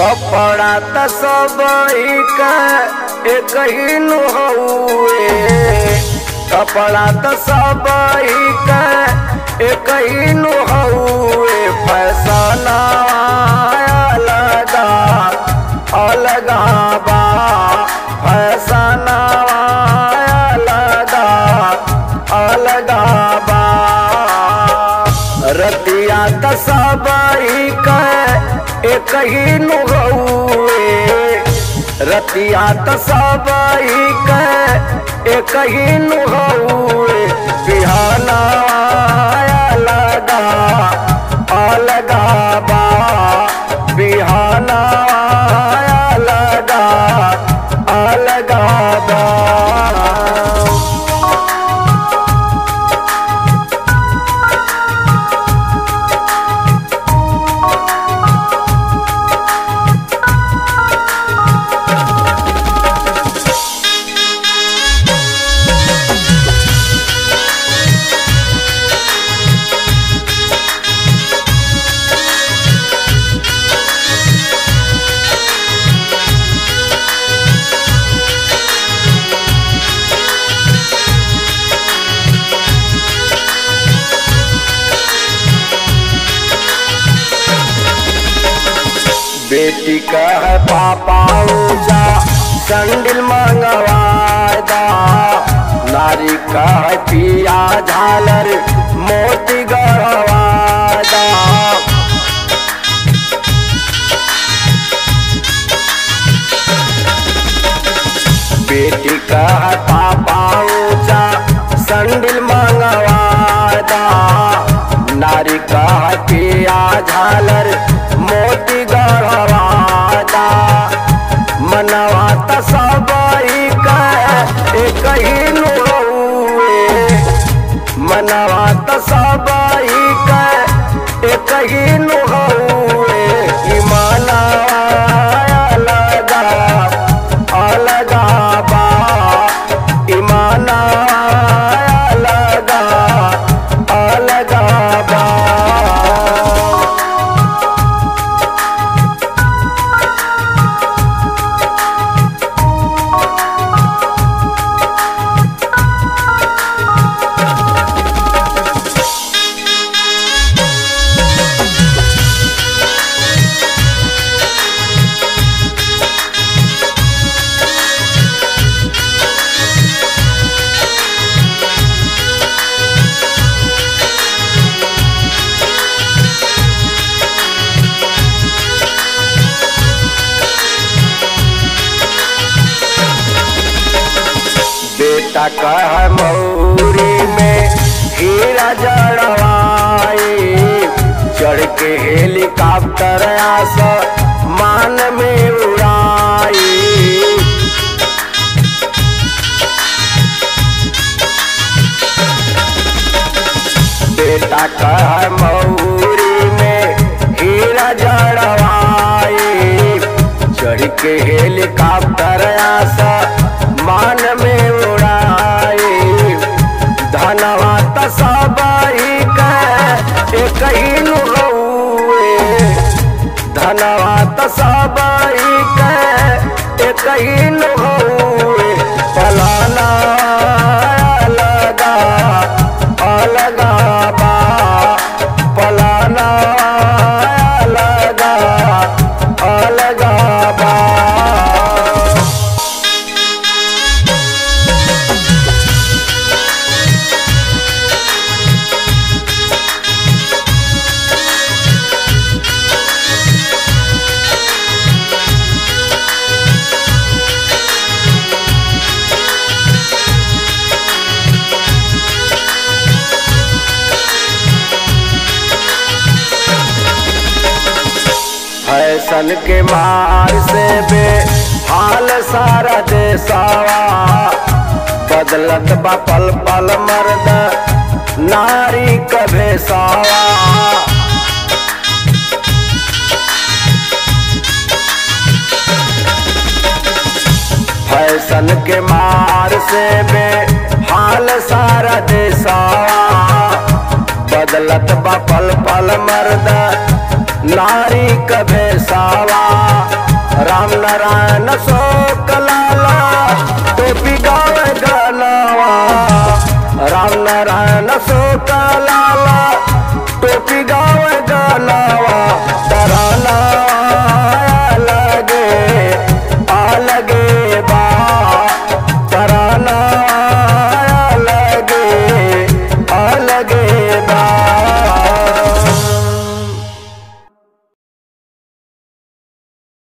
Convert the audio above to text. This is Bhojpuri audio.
कपड़ा त सब एक ही नुहुए, कपड़ा त सब एक ही नुहुए। फैशन अलगा अलगा बा, फैशन अलगा अलगा बा। रतिया त सब एक ही नुहुए, रतिया त सब एक ही नुहुए। बिहाना अलगा अलगा बा, बिहाना अलगा अलगा बा। बेटी का है पापा ऊंचा सैंडल मंगवादा, नारी का है पिया झालर मोती गढ़वादा। बेटी का है पापा ऊंचा सैंडल मंगवादा, नारी का है पिया झालर मोती गढ़वादा। मनवा त सब एक ही नुहुए, मनवा त सब एक ही नुहुए। ईमाना अलगा अलगा बा, ईमाना अलगा अलगा बा। बेटा कह मऊरी में हीरा जड़वाई, चढ़ के हेलीकॉप्टर आसमान में उड़ाई। बेटा कह मऊरी में हीरा जड़वाई, चढ़ के हेलीकॉप्टर आसमान में उड़ाई। धनवा त सब एक ही नुहुए, धनवा त सब एक ही नुहुए। फलाना अलगा अलगा बा, फलाना अलगा अलगा बा। फैशन के मार से बेहाल सारा देशवा, बदलत बा पल पल मर्द नारी का भेषवा। फैशन के मार से बेहाल सारा देशवा, बदलत बा पल पल मर्द नारी कभे सावा राम नारायण शोक लागे